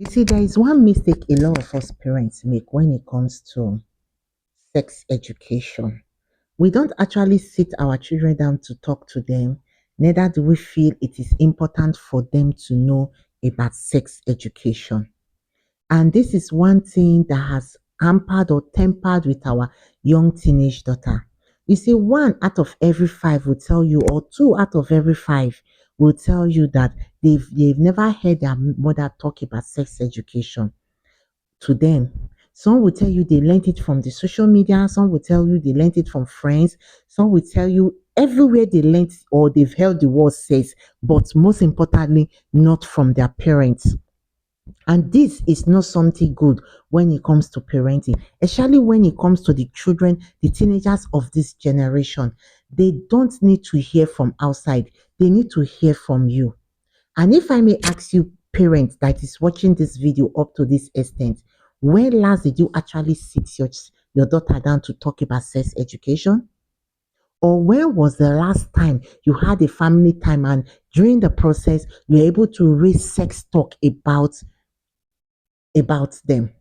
You see, there is one mistake a lot of us parents make when it comes to sex education. We don't actually sit our children down to talk to them, neither do we feel it is important for them to know about sex education. And this is one thing that has hampered or tempered with our young teenage daughter. You see, one out of every five will tell you, or two out of every five will tell you that they've never heard their mother talk about sex education to them. Some will tell you they learned it from the social media, some will tell you they learned it from friends, some will tell you everywhere they learned or they've heard the word says, but most importantly, not from their parents. And this is not something good when it comes to parenting, especially when it comes to the children, the teenagers of this generation. They don't need to hear from outside, they need to hear from you. And if I may ask you, parents that is watching this video up to this extent, when last did you actually sit your daughter down to talk about sex education? Or when was the last time you had a family time and during the process you were able to raise sex talk about them?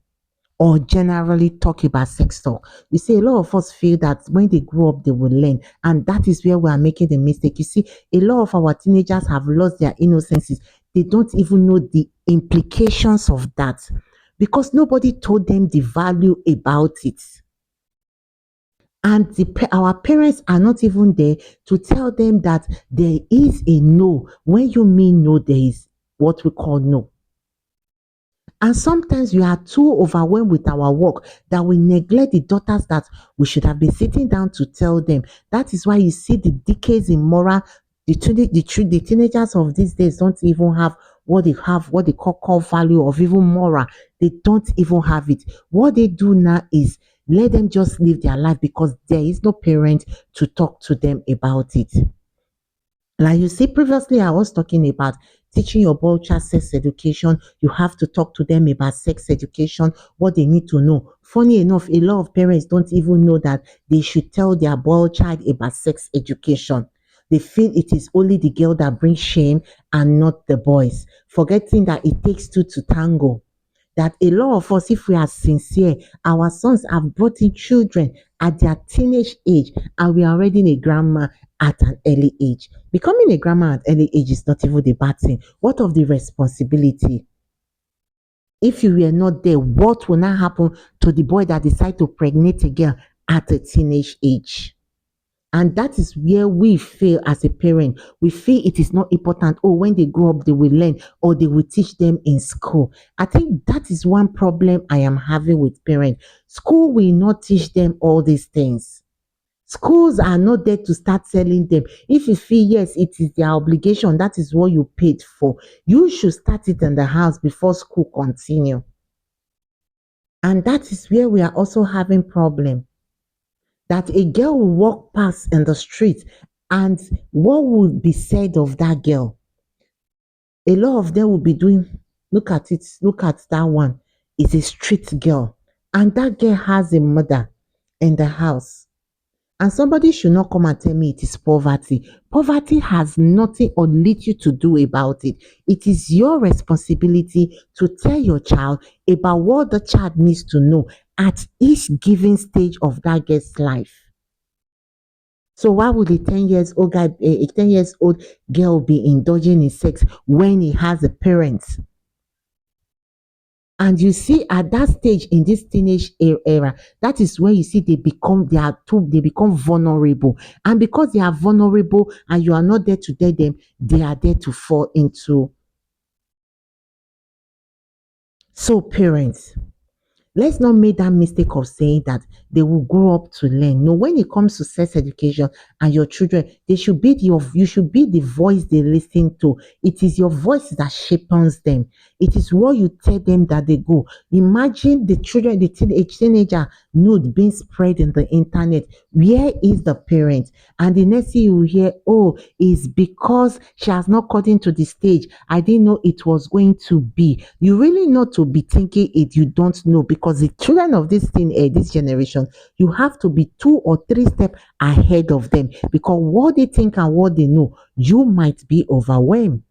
Or generally talk about sex talk. You see, a lot of us feel that when they grow up, they will learn. And that is where we are making the mistake. You see, a lot of our teenagers have lost their innocences. They don't even know the implications of that because nobody told them the value about it. And our parents are not even there to tell them that there is a no. When you mean no, there is what we call no. And sometimes we are too overwhelmed with our work that we neglect the daughters that we should have been sitting down to tell them. That is why you see the decays in moral. The teenagers of these days don't even have what they call core value of even moral. They don't even have it. What they do now is let them just live their life because there is no parent to talk to them about it. Like you see, previously I was talking about teaching your boy child sex education. You have to talk to them about sex education, what they need to know. Funny enough, a lot of parents don't even know that they should tell their boy child about sex education. They feel it is only the girl that brings shame and not the boys, forgetting that it takes two to tango. That a lot of us, if we are sincere, our sons have brought in children at their teenage age and we are already a grandma at an early age. Becoming a grandma at early age is not even the bad thing. What of the responsibility? If you were not there, what will now happen to the boy that decide to pregnate a girl at a teenage age? And that is where we fail as a parent. We feel it is not important. Oh, when they grow up, they will learn or they will teach them in school. I think that is one problem I am having with parents. School will not teach them all these things. Schools are not there to start telling them. If you feel yes, it is their obligation, that is what you paid for. You should start it in the house before school continue. And that is where we are also having problem. That a girl will walk past in the street and what would be said of that girl? A lot of them will be doing, look at it, look at that one. It's a street girl. And that girl has a mother in the house. And somebody should not come and tell me it is poverty. Poverty has nothing or little to do about it. It is your responsibility to tell your child about what the child needs to know at each given stage of that girl's life. So why would a 10 years old guy, a 10 years old girl be indulging in sex when he has a parent? And you see at that stage in this teenage era, that is where you see they become vulnerable. And because they are vulnerable and you are not there to tell them, they are there to fall into. So parents, let's not make that mistake of saying that they will grow up to learn. No, when it comes to sex education and your children, you should be the voice they listen to. It is your voice that shapes them. It is what you tell them that they go. Imagine the children, a teenager nude being spread in the internet. Where is the parent? And the next thing you hear, oh, is because she has not gotten to the stage. I didn't know it was going to be. You really not to be thinking it. You don't know because the children of this generation, you have to be 2 or 3 steps ahead of them because what they think and what they know, you might be overwhelmed.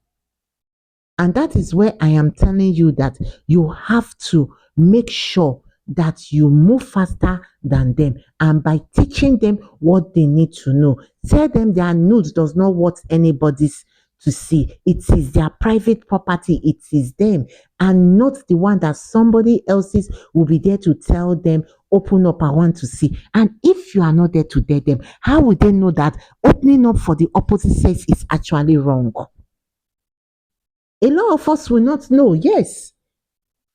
And that is where I am telling you that you have to make sure that you move faster than them. And by teaching them what they need to know, tell them their nudes does not want anybody's to see. It is their private property. It is them, and not the one that somebody else's will be there to tell them, open up, I want to see. And if you are not there to tell them, how would they know that opening up for the opposite sex is actually wrong? A lot of us will not know. Yes,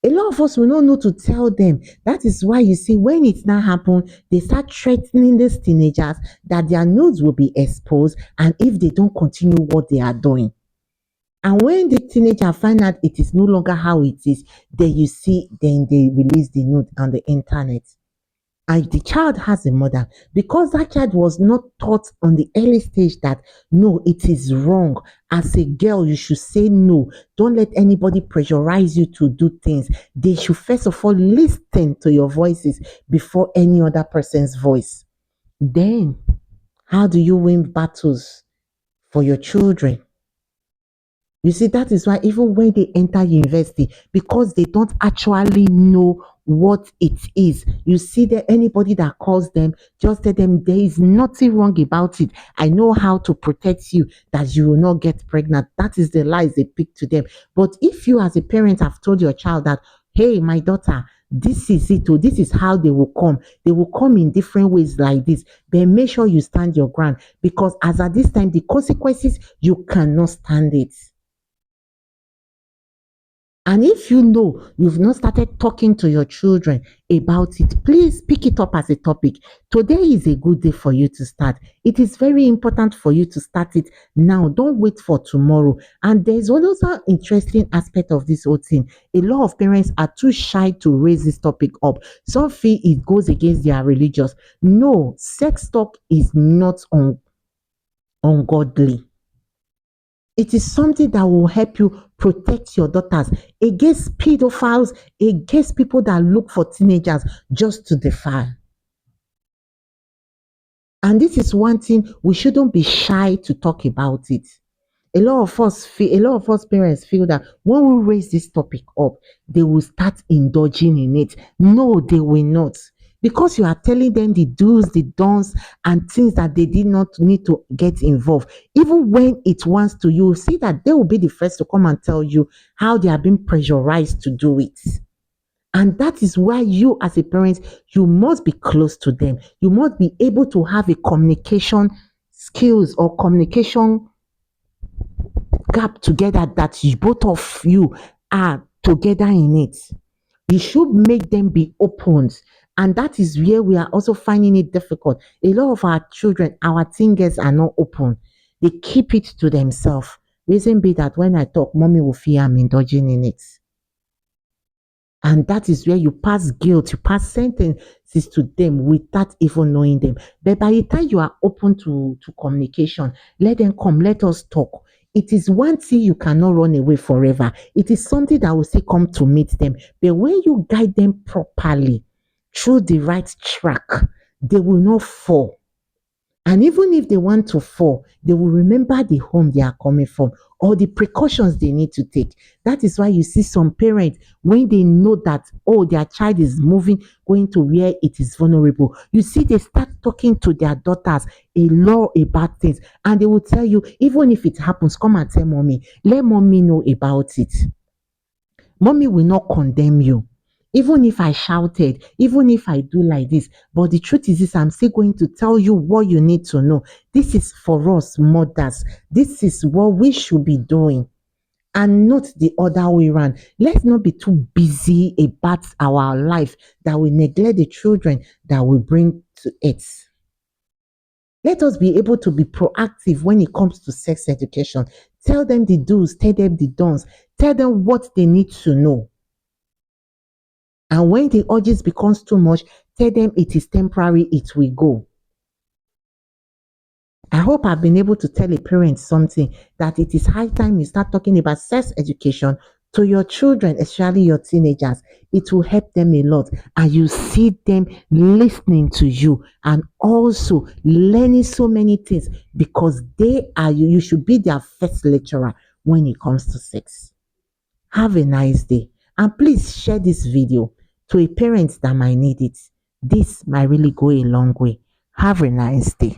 a lot of us will not know to tell them. That is why you see, when it now happen, they start threatening these teenagers that their nudes will be exposed, and if they don't continue what they are doing. And when the teenager find out it is no longer how it is, then you see, then they release the nude on the internet. And the child has a mother, because that child was not taught on the early stage that no, it is wrong. As a girl, you should say no. Don't let anybody pressurize you to do things. They should first of all listen to your voices before any other person's voice. Then, how do you win battles for your children? You see, that is why even when they enter university, because they don't actually know what it is, you see that anybody that calls them, just tell them there is nothing wrong about it. I know how to protect you, that you will not get pregnant. That is the lies they pick to them. But if you as a parent have told your child that, hey, my daughter, this is it, or this is how they will come. They will come in different ways like this. Then make sure you stand your ground, because as at this time, the consequences, you cannot stand it. And if you know you've not started talking to your children about it, please pick it up as a topic. Today is a good day for you to start. It is very important for you to start it now. Don't wait for tomorrow. And there's also interesting aspect of this whole thing. A lot of parents are too shy to raise this topic up. Some feel it goes against their religious. No, sex talk is not ungodly. It is something that will help you protect your daughters against pedophiles, against people that look for teenagers just to defile. And this is one thing we shouldn't be shy to talk about it. A lot of us parents feel that when we raise this topic up, they will start indulging in it. No, they will not. Because you are telling them the do's, the don'ts, and things that they did not need to get involved. Even when it wants to, you will see that they will be the first to come and tell you how they are being pressurized to do it. And that is why you, as a parent, you must be close to them. You must be able to have a communication skills or communication gap together, that you, both of you are together in it. You should make them be opened. And that is where we are also finding it difficult. A lot of our children, our teen girls, are not open. They keep it to themselves. Reason be that when I talk, mommy will feel I'm indulging in it. And that is where you pass guilt, you pass sentences to them without even knowing them. But by the time you are open to communication, let them come, let us talk. It is one thing you cannot run away forever. It is something that will still come to meet them. But when you guide them properly through the right track, they will not fall. And even if they want to fall, they will remember the home they are coming from or the precautions they need to take. That is why you see some parents, when they know that, oh, their child is moving, going to where it is vulnerable, you see, they start talking to their daughters a lot about things. And they will tell you, even if it happens, come and tell mommy. Let mommy know about it. Mommy will not condemn you. Even if I shouted, even if I do like this, but the truth is this, I'm still going to tell you what you need to know. This is for us mothers. This is what we should be doing, and not the other way around. Let's not be too busy about our life that we neglect the children that we bring to it. Let us be able to be proactive when it comes to sex education. Tell them the do's, tell them the don'ts, tell them what they need to know. And when the urges becomes too much, tell them it is temporary, it will go. I hope I've been able to tell a parent something, that it is high time you start talking about sex education to your children, especially your teenagers. It will help them a lot, and you see them listening to you and also learning so many things, because they are you. You should be their first lecturer when it comes to sex. Have a nice day. And please share this video to a parent that might need it. This might really go a long way. Have a nice day.